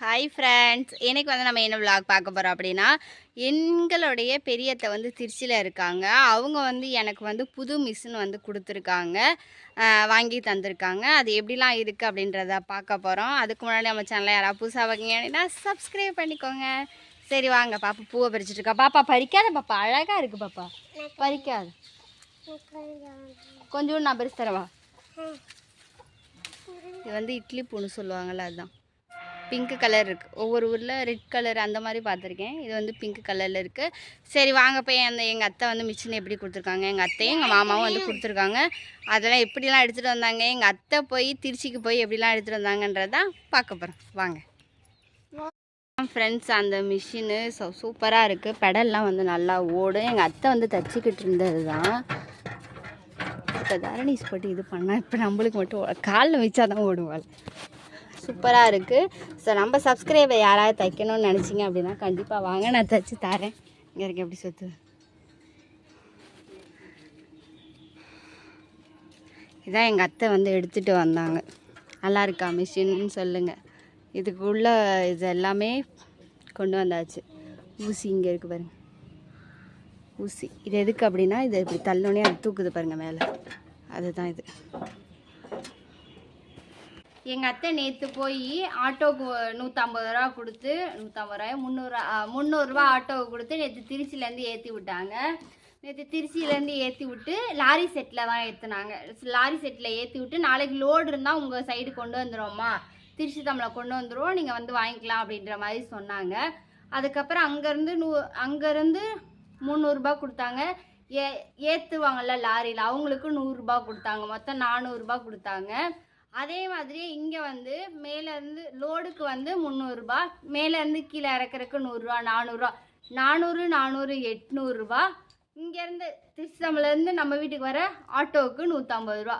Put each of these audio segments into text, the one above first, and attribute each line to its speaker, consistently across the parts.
Speaker 1: Hi friends, இன்னைக்கு வந்து நம்ம என்ன விளாக் பார்க்க போகிறோம் அப்படின்னா, எங்களுடைய பெரியத்தை வந்து திருச்சியில் இருக்காங்க. அவங்க வந்து எனக்கு வந்து புது மிஷின் வந்து கொடுத்துருக்காங்க, வாங்கி தந்திருக்காங்க. அது எப்படிலாம் இருக்குது அப்படின்றத பார்க்க போகிறோம். அதுக்கு முன்னாடி நம்ம சேனலில் யாராவது புதுசாக வைக்கிங்க அப்படின்னா சப்ஸ்கிரைப் பண்ணிக்கோங்க. சரி வாங்க. பாப்பா பூவை பறிச்சுட்டு இருக்கா. பாப்பா பறிக்காத பாப்பா, அழகாக இருக்குது பாப்பா, பறிக்காது. கொஞ்சோண்டு நான் பறிச்சு தரவா? இது வந்து இட்லி பூன்னு சொல்லுவாங்கள்ல, அதுதான். பிங்க் கலர் இருக்குது. ஒவ்வொரு ஊரில் ரெட் கலர் அந்த மாதிரி பார்த்துருக்கேன். இது வந்து பிங்க் கலரில் இருக்குது. சரி வாங்க போய் எங்கள் அத்தை வந்து மிஷின் எப்படி கொடுத்துருக்காங்க, எங்கள் அத்தையும் எங்கள் மாமாவும் வந்து கொடுத்துருக்காங்க. அதெல்லாம் எப்படிலாம் எடுத்துகிட்டு வந்தாங்க, எங்கள் அத்தை போய் திருச்சிக்கு போய் எப்படிலாம் எடுத்துகிட்டு வந்தாங்கன்றதான் பார்க்க போகிறோம். வாங்க ஃப்ரெண்ட்ஸ். அந்த மிஷினு சூப்பராக இருக்குது. பெடல்லாம் வந்து நல்லா ஓடும். எங்கள் அத்தை வந்து தச்சுக்கிட்டு இருந்தது தான். இப்போ தரணிஸ் போட்டு இது பண்ணால் இப்போ நம்மளுக்கு மட்டும் காலில் வச்சா தான் ஓடுவாள். சூப்பராக இருக்குது. ஸோ நம்ம சப்ஸ்கிரைபர் யாராவது தைக்கணும்னு நினச்சிங்க அப்படின்னா கண்டிப்பாக வாங்க, நான் தைச்சி தரேன். இங்கே இருக்க எப்படி சொத்து. இதான் எங்கள் அத்தை வந்து எடுத்துகிட்டு வந்தாங்க. நல்லா இருக்கா மிஷின்னு சொல்லுங்கள். இதுக்குள்ள இது எல்லாமே கொண்டு வந்தாச்சு. ஊசி இங்கே இருக்குது பாருங்கள், ஊசி. இது எதுக்கு அப்படின்னா, இது இப்படி தள்ளோனே அது தூக்குது பாருங்கள் மேலே, அதுதான் இது. எங்கள் அத்தை நேற்று போய் ஆட்டோவுக்கு 150 ரூபா கொடுத்து, 150 ரூபாய் 300 ஆட்டோவுக்கு கொடுத்து நேற்று திருச்சியிலேருந்து ஏற்றி விட்டாங்க. நேற்று திருச்சியிலேருந்து ஏற்றி விட்டு லாரி செட்டில் தான் ஏற்றுனாங்க. லாரி செட்டில் ஏற்றி விட்டு நாளைக்கு லோடு இருந்தால் உங்கள் சைடு கொண்டு வந்துடுவோம்மா, திருச்சி தமிழில் கொண்டு வந்துடுவோம், நீங்கள் வந்து வாங்கிக்கலாம் அப்படின்ற மாதிரி சொன்னாங்க. அதுக்கப்புறம் அங்கேருந்து 300 ரூபா கொடுத்தாங்க. ஏற்றுவாங்கள்ல லாரியில், அவங்களுக்கு 100 ரூபா கொடுத்தாங்க. மொத்தம் 400 ரூபா கொடுத்தாங்க. அதே மாதிரி இங்கே வந்து மேலேருந்து லோடுக்கு வந்து 300 ரூபா, மேலேருந்து கீழே இறக்குறதுக்கு 100 ரூபா, 400 ரூபா, 400 800 ரூபா. இங்கேருந்து திருச்சிலேருந்து நம்ம வீட்டுக்கு வர ஆட்டோவுக்கு 150 ரூபா.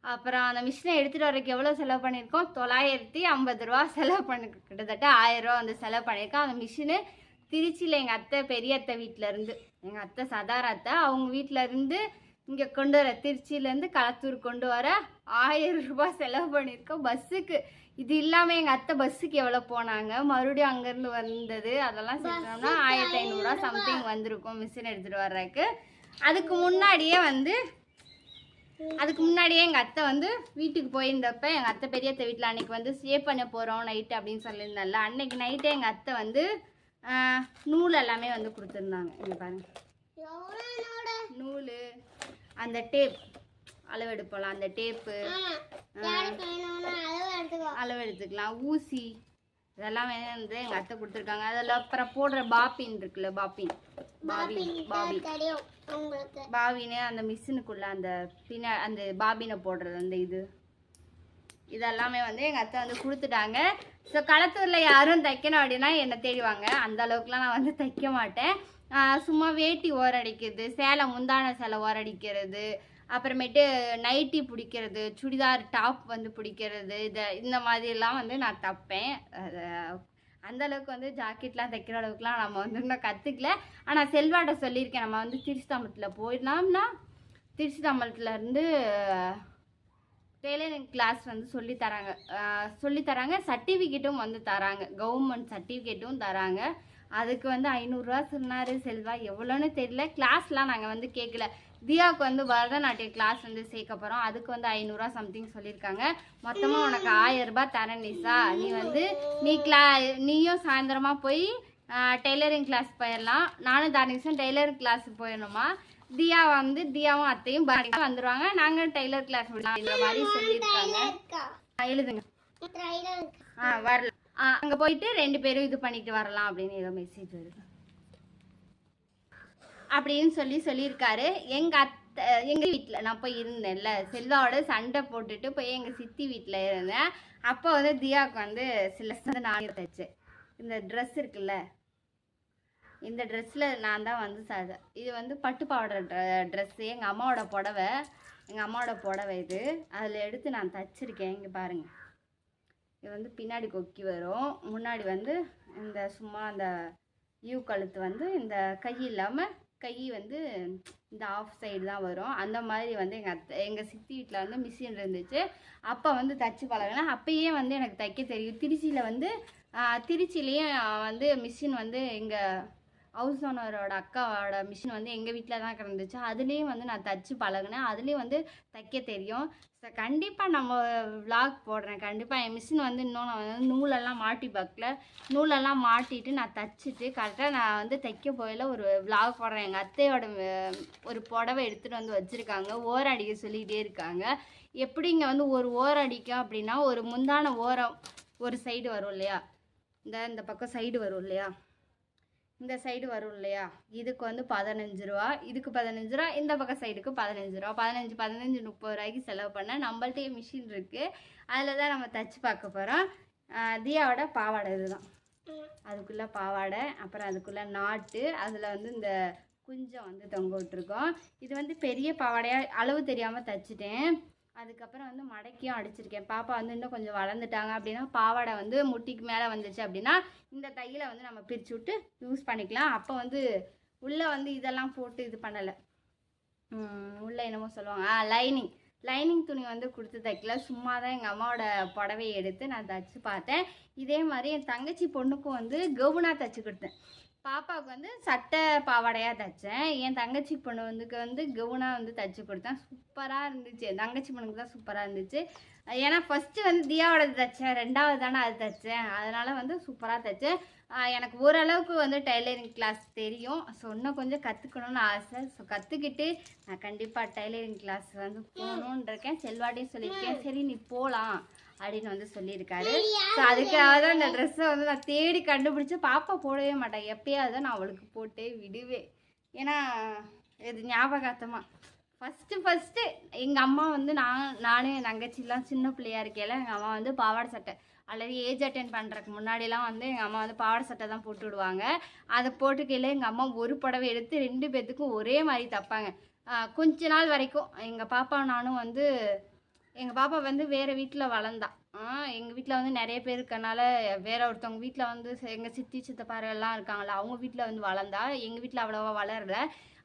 Speaker 1: அப்புறம் அந்த மிஷினை எடுத்துகிட்டு வரதுக்கு எவ்வளோ செலவு பண்ணியிருக்கோம்? 950 ரூபா செலவு பண்ணி, கிட்டத்தட்ட 1000 ரூபா வந்து செலவு பண்ணியிருக்கோம். அந்த மிஷினு திருச்சியில் எங்கள் அத்தை பெரிய அத்தை வீட்டிலேருந்து, எங்கள் அத்தை சதார அத்தை அவங்க வீட்டிலேருந்து இங்கே கொண்டு வர, திருச்சியிலேருந்து களத்தூர் கொண்டு வர 1000 ரூபா செலவு பண்ணியிருக்கோம் பஸ்ஸுக்கு. இது இல்லாமல் எங்கள் அத்தை பஸ்ஸுக்கு எவ்வளோ போனாங்க, மறுபடியும் அங்கேருந்து வந்தது, அதெல்லாம் சேர்த்தோம்னா 1500 ரூபா சம்திங் வந்திருக்கும் மிஷின் எடுத்துகிட்டு வர்றதுக்கு. அதுக்கு முன்னாடியே எங்கள் அத்தை வந்து வீட்டுக்கு போயிருந்தப்ப, எங்கள் அத்தை பெரிய அத்தை வீட்டில் அன்றைக்கி வந்து ஸ்டே பண்ண போகிறோம் நைட்டு அப்படின்னு சொல்லியிருந்தால, அன்றைக்கி நைட்டே எங்கள் அத்தை வந்து நூல் எல்லாமே வந்து கொடுத்துருந்தாங்க. இங்கே பாருங்கள், நூல், அந்த டேப் அளவெடுப்போம், அந்த டேப்பு அளவெடுத்துக்கலாம், ஊசி, இதெல்லாம் வந்து எங்கள் அத்தை கொடுத்துருக்காங்க. அதில் அப்புறம் போடுற பாப்பின் இருக்குல்ல, பாபின்னு அந்த மிஷினுக்குள்ள அந்த அந்த பாபினை போடுறது, அந்த இதெல்லாமே வந்து எங்கள் அத்தை வந்து கொடுத்துட்டாங்க. ஸோ களத்தூரில் யாரும் தைக்கணும் அப்படின்னா என்னை தேடிவாங்க. அந்த அளவுக்குலாம் நான் வந்து தைக்க மாட்டேன். சும்மா வேட்டி ஓரடிக்கிறது, சேலை முந்தான சேலை ஓரடிக்கிறது, அப்புறமேட்டு நைட்டி பிடிக்கிறது, சுடிதார் டாப் வந்து பிடிக்கிறது, இந்த மாதிரிலாம் வந்து நான் தைப்பேன். அந்தளவுக்கு வந்து ஜாக்கெட்லாம் தைக்கிற அளவுக்குலாம் நம்ம வந்து இன்னும் கற்றுக்கல. ஆனால் செல்வாட்ட சொல்லியிருக்கேன், நம்ம வந்து திருச்சி தமிழத்தில் போயிடலாம்னா திருச்சி தமிழத்துலேருந்து டெய்லரிங் கிளாஸ் வந்து சொல்லித்தராங்க, சர்டிஃபிகேட்டும் வந்து தராங்க, கவர்மெண்ட் சர்டிஃபிகேட்டும் தராங்க. அதுக்கு வந்து 500 ரூபா சொன்னார் செல்வா, எவ்வளோன்னு தெரியல. கிளாஸ்லாம் நாங்கள் வந்து கேட்கல. தியாவுக்கு வந்து பரதநாட்டிய கிளாஸ் வந்து சேர்க்க போகிறோம், அதுக்கு வந்து 500 ரூபா சம்திங் சொல்லியிருக்காங்க. மொத்தமாக உனக்கு 1000 ரூபா தரேன் நிஷா, நீ வந்து நீயும் சாயந்தரமாக போய் டெய்லரிங் கிளாஸ் போயிடலாம். நானும் தரணிஷும் டெய்லரிங் கிளாஸ் போயிடணுமா, தியாவும் அத்தையும் வந்துடுவாங்க, நாங்கள் டெய்லர் கிளாஸ் விடலாம் இந்த மாதிரி சொல்லியிருக்காங்க. எழுதுங்க. வரல, அங்கே போயிட்டு 2 பேரும் இது பண்ணிட்டு வரலாம் அப்படின்னு ஏதோ மெசேஜ் வருது அப்படின்னு சொல்லியிருக்காரு. எங்கள் வீட்டில் நான் போய் இருந்தேன்ல, செல்வாவோட சண்டை போட்டுட்டு போய் எங்கள் சித்தி வீட்டில் இருந்தேன். அப்போ வந்து தியாவுக்கு வந்து சில நானே தைச்சேன். இந்த ட்ரெஸ் இருக்குல்ல, இந்த ட்ரெஸ்ஸில் நான் தான் வந்து இது வந்து பட்டு பாவாடை ட்ரெஸ்ஸு, எங்கள் அம்மாவோட புடவை இது, அதில் எடுத்து நான் தைச்சிருக்கேன். இங்கே பாருங்கள், இது வந்து பின்னாடி கொக்கி வரும், முன்னாடி வந்து இந்த சும்மா அந்த யூ கழுத்து வந்து இந்த கை இல்லாமல் கை வந்து இந்த ஆஃப் சைடு தான் வரும். அந்த மாதிரி வந்து எங்கள் சித்தி வீட்டில் வந்து மிஷின் இருந்துச்சு. அப்போ வந்து தச்சு பழகினேன். அப்பயே வந்து எனக்கு தைக்க தெரியும். திருச்சியில் வந்து திருச்சிலேயும் வந்து மிஷின் வந்து எங்கள் ஹவுஸ் ஓனரோட அக்காவோட மிஷின் வந்து எங்கள் வீட்டில் தான் கிடந்துச்சு. அதுலேயும் வந்து நான் தச்சு பழகினேன். அதுலேயும் வந்து தைக்க தெரியும். ஸோ கண்டிப்பாக நம்ம விளாக் போடுறேன். கண்டிப்பாக என் மிஷின் வந்து இன்னும் நான் வந்து நூலெல்லாம் மாட்டி பார்க்கல. நூலெல்லாம் மாட்டிட்டு நான் தச்சுட்டு கரெக்டாக நான் வந்து தைக்க போயில ஒரு விளாக் போடுறேன். எங்கள் அத்தையோட ஒரு புடவை எடுத்துகிட்டு வந்து வச்சுருக்காங்க. ஓரம் அடிக்க சொல்லிக்கிட்டே இருக்காங்க. எப்படி இங்கே வந்து ஒரு ஓரம் அடிக்கும் அப்படின்னா, ஒரு முந்தான ஓரம் ஒரு சைடு வரும் இல்லையா, இந்த பக்கம் சைடு வரும் இல்லையா, இந்த சைடு வரும் இல்லையா, இதுக்கு வந்து 15 ரூபா, இதுக்கு 15 ரூபா, இந்த பக்கம் சைடுக்கு 15 ரூபா. 15 30 ரூபாய்க்கு செலவு பண்ண நம்மள்ட்டே மிஷின் இருக்குது. அதில் தான் நம்ம தச்சு பார்க்க போகிறோம். தியாவோட பாவாடை இதுதான். அதுக்குள்ளே பாவாடை, அப்புறம் அதுக்குள்ளே நாட்டு, அதில் வந்து இந்த குஞ்சம் வந்து தொங்க விட்டுருக்கோம். இது வந்து பெரிய பாவாடையாக அளவு தெரியாமல் தச்சுட்டேன். அதுக்கப்புறம் வந்து மடக்கியும் அடிச்சிருக்கேன். பாப்பா வந்து இன்னும் கொஞ்சம் வளர்ந்துட்டாங்க அப்படின்னா, பாவாடை வந்து முட்டிக்கு மேலே வந்துச்சு அப்படின்னா இந்த தையலை வந்து நம்ம பிரித்து விட்டு யூஸ் பண்ணிக்கலாம். அப்போ வந்து உள்ளே வந்து இதெல்லாம் போட்டு இது பண்ணலை. உள்ளே என்னமோ சொல்லுவாங்க, லைனிங் துணி வந்து கொடுத்து தைக்கல. சும்மா தான் எங்கள் அம்மாவோட புடவையை எடுத்து நான் தைச்சு பார்த்தேன். இதே மாதிரி என் தங்கச்சி பொண்ணுக்கும் வந்து கவுனாக தைச்சி கொடுத்தேன். பாப்பாவுக்கு வந்து சட்டை பாவாடையாக தைச்சேன். என் தங்கச்சி பொண்ணு வந்து கவுனாக வந்து தைச்சி கொடுத்தேன். சூப்பராக இருந்துச்சு. என் தங்கச்சி பொண்ணுக்கு தான் சூப்பராக இருந்துச்சு. ஏன்னா ஃபஸ்ட்டு வந்து தியாவோட தைச்சேன், 2வது தானே அது தைச்சேன். அதனால் வந்து சூப்பராக தைச்சேன். எனக்கு ஓரளவுக்கு வந்து டைலரிங் கிளாஸ் தெரியும். ஸோ இன்னும் கொஞ்சம் கற்றுக்கணும்னு ஆசை. ஸோ கற்றுக்கிட்டு நான் கண்டிப்பாக டைலரிங் கிளாஸ் வந்து போகணுன்னு இருக்கேன். செல்வாட்டையும் சொல்லியிருக்கேன், சரி நீ போகலாம் அப்படின்னு வந்து சொல்லியிருக்காரு. ஸோ அதுக்காக தான் இந்த ட்ரெஸ்ஸை வந்து நான் தேடி கண்டுபிடிச்சி பாப்பா போடவே மாட்டேன். எப்பயாவது நான் அவளுக்கு போட்டே விடுவேன். ஏன்னா இது ஞாபகார்த்தமாக ஃபஸ்ட்டு எங்கள் அம்மா வந்து நானே என் தங்கச்சிலாம் சின்ன பிள்ளையா இருக்கையில எங்கள் அம்மா வந்து பாவாடை சட்டை ஆல்ரெடி ஏஜ் அட்டென்ட் பண்ணுறதுக்கு முன்னாடிலாம் வந்து எங்கள் அம்மா வந்து பாவாடை சட்டை தான் போட்டு விடுவாங்க. அதை போட்டுக்கையில் எங்கள் அம்மா ஒரு புடவை எடுத்து 2 பேர்த்துக்கும் ஒரே மாதிரி தைப்பாங்க. கொஞ்ச நாள் வரைக்கும் எங்கள் பாப்பா நானும் வந்து எங்கள் பாப்பா வந்து வேறு வீட்டில் வளர்ந்தா. எங்கள் வீட்டில் வந்து நிறைய பேர் இருக்கனால வேற ஒருத்தவங்க வீட்டில் வந்து எங்கள் சித்தி சித்தப்பாரெல்லாம் இருக்காங்களா, அவங்க வீட்டில் வந்து வளர்ந்தா. எங்கள் வீட்டில் அவ்வளோவா வளரல.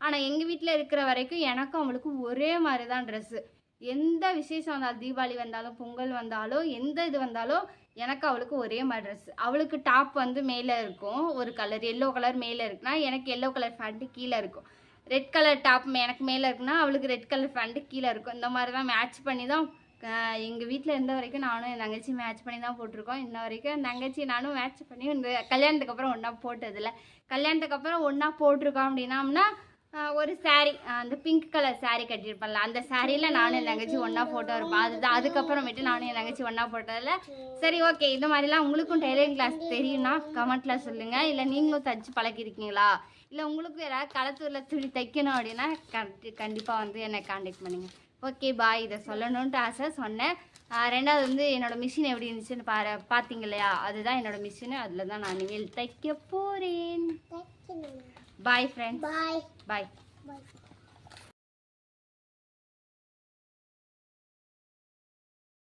Speaker 1: ஆனால் எங்கள் வீட்டில் இருக்கிற வரைக்கும் எனக்கும் அவளுக்கும் ஒரே மாதிரி தான் ட்ரெஸ்ஸு. எந்த விசேஷம் வந்தாலும், தீபாவளி வந்தாலும், பொங்கல் வந்தாலும், எந்த இது வந்தாலும் எனக்கு அவளுக்கு ஒரே மாதிரி ட்ரெஸ். அவளுக்கு டாப் வந்து மேலே இருக்கும் ஒரு கலர், எல்லோ கலர் மேலே இருக்குன்னா எனக்கு எல்லோ கலர் பேண்ட்டு கீழே இருக்கும். ரெட் கலர் டாப் எனக்கு மேலே இருக்குன்னா அவளுக்கு ரெட் கலர் பேண்ட்டு கீழே இருக்கும். இந்த மாதிரி தான் மேட்ச் பண்ணி தான் எங்கள் வீட்டில் இருந்த வரைக்கும் நானும் என் தங்கச்சி மேட்ச் பண்ணி தான் போட்டிருக்கோம். இன்ன வரைக்கும் என் தங்கச்சி நானும் மேட்ச் பண்ணி இந்த கல்யாணத்துக்கு அப்புறம் ஒன்றா போட்டதில்லை. கல்யாணத்துக்கு அப்புறம் ஒன்றா போட்டிருக்கோம் அப்படின்னம்னா ஒரு சாரீ, அந்த பிங்க் கலர் சாரீ கட்டியிருப்பேன்ல, அந்த சாரியில் நானும் என் தங்கச்சி ஒன்றா போட்டோ இருப்பேன். அதுதான் அதுக்கப்புறமேட்டு நானும் என் தங்கச்சி ஒன்றா போட்டதில்ல. சரி ஓகே, இந்த மாதிரிலாம் உங்களுக்கும் டெய்லரிங் கிளாஸ் தெரியும்னா கமெண்ட்டில் சொல்லுங்கள். இல்லை நீங்களும் தச்சு பழகிருக்கீங்களா, இல்லை உங்களுக்கு யாராவது களத்தூரில் துணி தைக்கணும் அப்படின்னா கண்டிப்பாக வந்து என்னை காண்டாக்ட் பண்ணுங்கள். Okay bye. இதை சொல்லணுன்ட்டு ஆசை சொன்னேன். 2வது வந்து என்னோடய மிஷின் எப்படி இருந்துச்சுன்னு பார்த்தீங்க இல்லையா, அதுதான் என்னோடய மிஷினு. அதில் தான் நான் இனிமேல் தைக்க போகிறேன். Bye friends. பாய்.